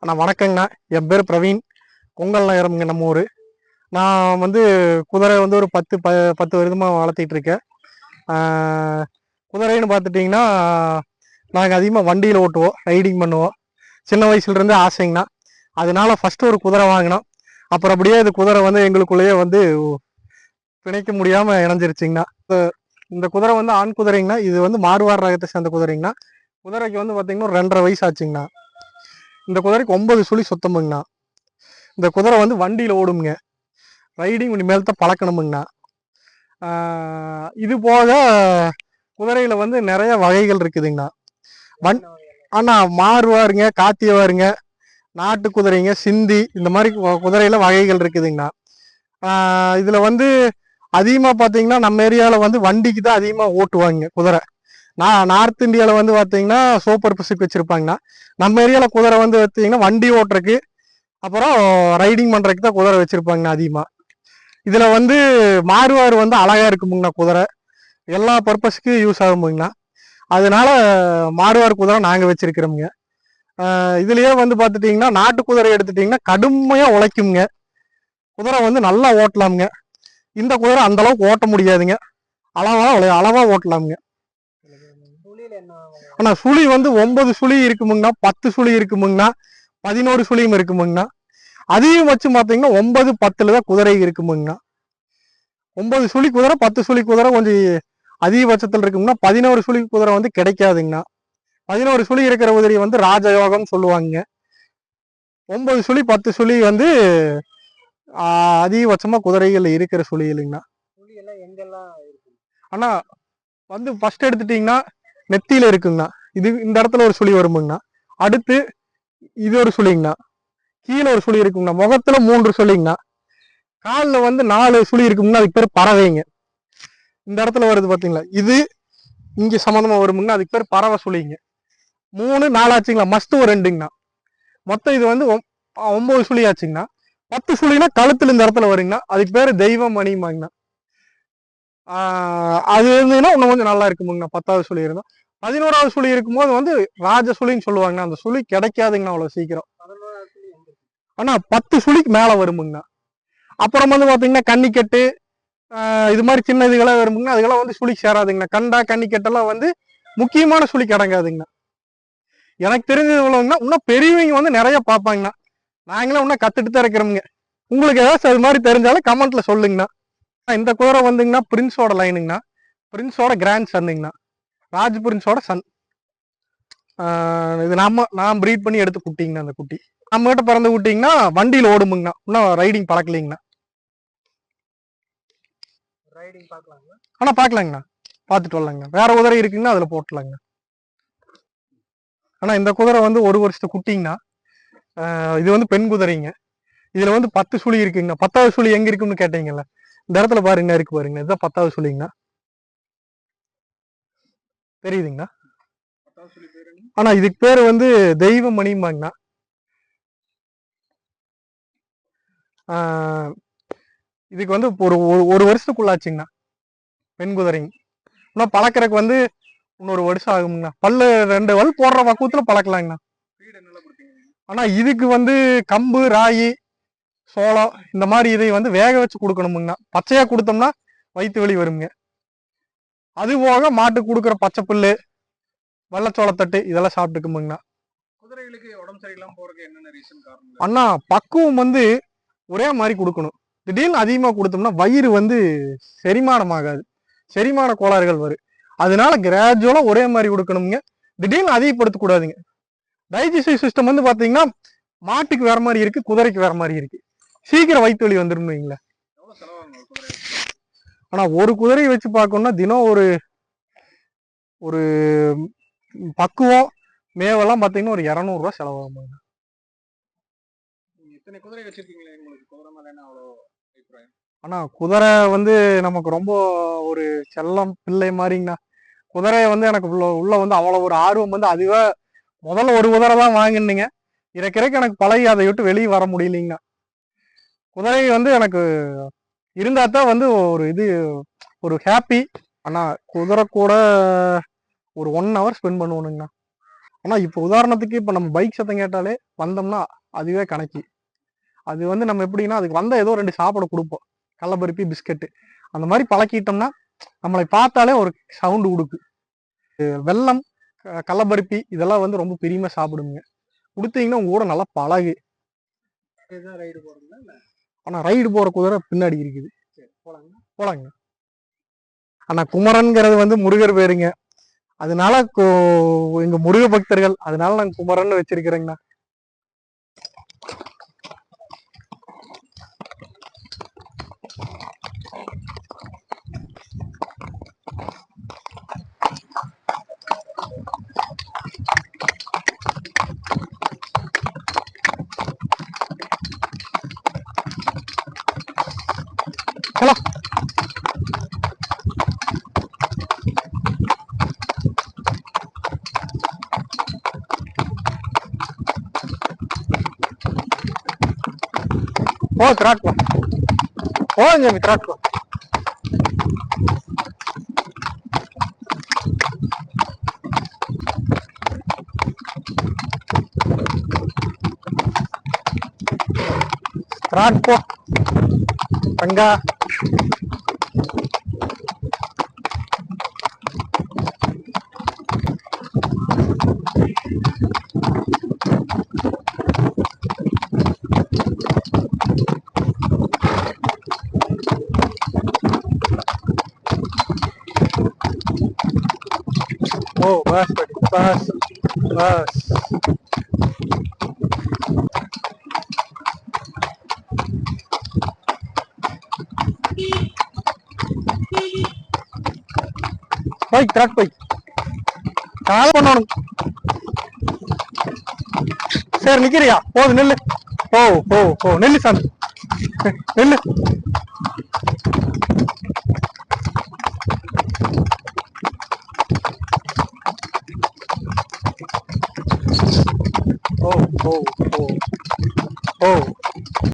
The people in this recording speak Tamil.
அண்ணா வணக்கங்கண்ணா. என் பேர் பிரவீன். பொங்கல் நகரம்ங்க நம்ம ஊர். நான் குதிரை ஒரு 10 வருடமாக வளர்த்திட்டு இருக்கேன். குதிரைன்னு பார்த்துட்டிங்கன்னா நாங்கள் அதிகமாக வண்டியில் ஓட்டுவோம், ரைடிங் பண்ணுவோம். சின்ன வயசுலேருந்து ஆசைங்கண்ணா. அதனால ஃபஸ்ட்டு ஒரு குதிரை வாங்கினோம். அப்புறம் அப்படியே இது குதிரை எங்களுக்குள்ளேயே பிணைக்க முடியாமல் இணைஞ்சிருச்சிங்கண்ணா. இந்த குதிரை ஆண் குதிரைங்கண்ணா. இது மார்வார் ரகத்தை சேர்ந்த குதிரைங்கண்ணா. குதிரைக்கு பார்த்தீங்கன்னா 2.5 வயசு ஆச்சுங்கண்ணா. இந்த குதிரைக்கு 9 சுழி சுத்தமுங்கண்ணா. இந்த குதிரை வண்டியில் ஓடுமுங்க. ரைடிங் இனிமேல் தான் பழக்கணுமுங்கண்ணா. இது போக குதிரையில் நிறைய வகைகள் இருக்குதுங்கண்ணா. அண்ணா மாறுவாருங்க, காத்தியவாருங்க, நாட்டு குதிரைங்க, சிந்தி, இந்த மாதிரி குதிரையில வகைகள் இருக்குதுங்கண்ணா. இதில் அதிகமாக பார்த்தீங்கன்னா நம்ம ஏரியாவில் வண்டிக்கு தான் அதிகமாக ஓட்டுவாங்க குதிரை. நார்த் இந்தியாவில் பார்த்தீங்கன்னா சோப்பர் பர்பஸுக்கு வச்சுருப்பாங்கண்ணா. நம்ம ஏரியாவில் குதிரை பார்த்தீங்கன்னா வண்டி ஓட்டுறதுக்கு அப்புறம் ரைடிங் பண்ணுறதுக்கு தான் குதிரை வச்சுருப்பாங்கண்ணா அதிகமாக. இதில் மாறுவார் அழகாக இருக்குமுங்கண்ணா. குதிரை எல்லா பர்பஸுக்கு யூஸ் ஆகுமுங்கண்ணா. அதனால மாறுவார் குதிரை நாங்கள் வச்சுருக்கிறோமுங்க. இதுலேயே பார்த்துட்டிங்கன்னா நாட்டு குதிரை எடுத்துட்டிங்கன்னா கடுமையாக உழைக்குங்க. குதிரை நல்லா ஓட்டலாமுங்க. இந்த குதிரை அந்தளவுக்கு ஓட்ட முடியாதுங்க. அளவாக ஓட்டலாமுங்க. ஆனா சுழி 9 சுழி இருக்குமுங்கண்ணா, 10 சுழி இருக்குமுங்கண்ணா, 11 சுழியும் இருக்குமுங்கண்ணா. அதையும் வச்சு பார்த்தீங்கன்னா 9, 10 தான் குதிரை இருக்குமுங்கண்ணா. 9 சுழி குதிரை, 10 சுழி குதிரை கொஞ்சம் அதிகபட்சத்தில் இருக்குங்கன்னா 11 சுழி குதிரை கிடைக்காதுங்கண்ணா. 11 சுழி இருக்கிற குதிரை ராஜயோகம் சொல்லுவாங்க. 9 சுழி 10 சுழி அதிகபட்சமா குதிரைகள் இருக்கிற சுழி இல்லைங்கண்ணா. ஆனா ஃபர்ஸ்ட் எடுத்துட்டீங்கன்னா நெத்தியில இருக்குங்கண்ணா. இந்த இடத்துல ஒரு சுழி வருமுங்கண்ணா. அடுத்து இது ஒரு சுழிங்கண்ணா. கீழே ஒரு சுழி இருக்குங்கண்ணா. முகத்துல 3 சுழிங்கண்ணா. காலில் 4 சுழி இருக்குங்கண்ணா. அதுக்கு பேர் பறவைங்க. இந்த இடத்துல வருது பாத்தீங்களா, இது இங்க சம்பந்தமா வருமுங்கண்ணா. அதுக்கு பேர் பறவை சுழிங்க. 3 4 ஆச்சுங்களா. மஸ்ட் ஒரு 2ங்கண்ணா. மொத்தம் இது 9 சுழி ஆச்சுங்கண்ணா. 10 சுழினா கழுத்துல இந்த இடத்துல வருங்கண்ணா. அதுக்கு பேரு தெய்வம் மணிமாங்கண்ணா. அது இருந்ததுன்னா இன்னும் கொஞ்சம் நல்லா இருக்குமுங்கண்ணா. 10வது சுழி இருந்தா. 11வது சுழி இருக்கும்போது ராஜ சுழின்னு சொல்லுவாங்கண்ணா. அந்த சுழி கிடைக்காதுங்கண்ணா அவ்வளவு சீக்கிரம். ஆனா 10 சுழிக்கு மேல வருமுங்கண்ணா. அப்புறம் பாத்தீங்கன்னா கன்னிக்கட்டு, இது மாதிரி சின்ன இதுகளாம் வருமுங்கண்ணா. அதுக்கெல்லாம் சுழிக்கு சேராதுங்கண்ணா. கண்டா கன்னிக்கட்டெல்லாம் முக்கியமான சுழிக்கு அடங்காதுங்கண்ணா. எனக்கு தெரிஞ்சது உள்ளவங்கன்னா இன்னும் பெரியவங்க நிறைய பார்ப்பாங்கண்ணா. நாங்களும் இன்னும் கத்துட்டு தான் இருக்கிறோமுங்க. உங்களுக்கு ஏதாச்சும் அது மாதிரி தெரிஞ்சாலும் கமெண்ட்ல சொல்லுங்கண்ணா. இந்த குதிரை பிரின்ஸோட லைனுங்கண்ணா. பிரின்ஸோட கிராண்ட் சன்னுங்கண்ணா. ராஜ் பிரின்ஸோட சன். இது நான் ப்ரீட் பண்ணி எடுத்து குட்டிங்கண்ணா. அந்த குட்டி நம்ம கிட்ட பிறந்து குட்டிங்கன்னா வண்டியில் ஓடுமுங்கண்ணா. இன்னும் ரைடிங் பழக்கலைங்கண்ணா. ஆனா பாக்கலாங்கண்ணா. பார்த்துட்டு வரலாங்கண்ணா. வேற குதிரை இருக்குங்கண்ணா, அதுல போட்டலாங்கண்ணா. ஆனா இந்த குதிரை 1 வருஷத்து குட்டிங்கண்ணா. இது பெண் குதிரைங்க. இதுல 10 சுழி இருக்குங்கண்ணா. 10வது சுழி எங்க இருக்குன்னு கேட்டீங்கல்ல, இந்த இடத்துல பாருங்க இருக்கு பாருங்க. இதுதான் 10வது சுழிங்கண்ணா. தெரியுதுங்கண்ணா. ஆனா இதுக்கு பேரு தெய்வ மணிமாங்கண்ணா. இதுக்கு ஒரு வருஷத்துக்குள்ளாச்சுங்கண்ணா. பெண் குதிரைங்க. இன்னும் பழக்கிறதுக்கு இன்னொரு வருஷம் ஆகுங்கண்ணா. 2 பல் போடுற பக்குவத்துல பழக்கலாங்கண்ணா. ஆனா இதுக்கு கம்பு, ராகி, சோளம் இந்த மாதிரி இதை வேக வச்சு கொடுக்கணுமுங்கண்ணா. பச்சையா கொடுத்தோம்னா வயிற்று வலி வருங்க. அது போக மாட்டுக்கு கொடுக்குற பச்சை புல்லு, வெள்ளச்சோளத்தட்டு இதெல்லாம் சாப்பிட்டுக்குமுங்கண்ணா. குதிரைகளுக்கு உடம்பு சரியில்லாம போறதுக்கு என்னென்ன ரீசன் காரணம்? அண்ணா பக்குவம் ஒரே மாதிரி கொடுக்கணும். திடீர்னு அதிகமா கொடுத்தோம்னா வயிறு செரிமானம் ஆகாது. செரிமான கோளாறுகள் வரும். அதனால கிராஜுவலா ஒரே மாதிரி கொடுக்கணுங்க. திடீர்னு அதிகப்படுத்த கூடாதுங்க. டைஜஸ்டிவ் சிஸ்டம் பாத்தீங்கன்னா மாட்டுக்கு வேற மாதிரி இருக்கு, குதிரைக்கு வேற மாதிரி இருக்கு. சீக்கிரம் வயிற்று வலி வந்துடும் வைங்களேன். ஆனா ஒரு குதிரையை வச்சு பார்க்கணும்னா தினம் ஒரு பக்குவம் மேவெல்லாம் பாத்தீங்கன்னா ஒரு 200 ரூபாய் செலவாகுங்க. ஆனா குதிரை நமக்கு ரொம்ப ஒரு செல்லம் பிள்ளை மாதிரிங்கண்ணா. குதிரைய எனக்கு உள்ள அவ்வளவு ஒரு ஆர்வம். அதுவே முதல்ல ஒரு குதிரை தான் வாங்கினீங்க. இறக்கிறக்கு எனக்கு பழகி அதை விட்டு வெளியே வர முடியலைங்கண்ணா. குதிரை எனக்கு இருந்தா தான் ஒரு ஹாப்பி. ஆனா குதிரை கூட ஒரு 1 hour ஸ்பெண்ட் பண்ணுவோனுங்கண்ணா. ஆனா இப்போ உதாரணத்துக்கு இப்போ நம்ம பைக் சத்தம் கேட்டாலே வந்தோம்னா அதுவே கணக்கு. அது வந்து நம்ம எப்படின்னா அதுக்கு வந்த ஏதோ 2 சாப்பிட கொடுப்போம், கடலப்பருப்பி பிஸ்கட்டு அந்த மாதிரி பழக்கிட்டோம்னா நம்மளை பார்த்தாலே ஒரு சவுண்டு கொடுக்கு. வெல்லம் கடலப்பருப்பி இதெல்லாம் வந்து ரொம்ப பிரியமா சாப்பிடுங்க. கொடுத்தீங்கன்னா உங்க கூட நல்லா பழகு. ஆனா ரைடு போற குதிரை பின்னாடி இருக்குது. போலாங்க. ஆனா குமரன்கிறது வந்து முருகர் பேருங்க. அதனால எங்க முருக பக்தர்கள், அதனால நாங்க குமரன் வச்சிருக்கிறேங்கண்ணா. ஓ திராட்கோ ஓங்க திராட்கோ. திராட்கோ பங்கா Oh, bus, bus, bus. Bike, track bike. கால் பண்ணணும். சரி நிக்கிறியா? போது நெல்லு. ஓ நெல்லு சாமி. நெல்லு. ஓ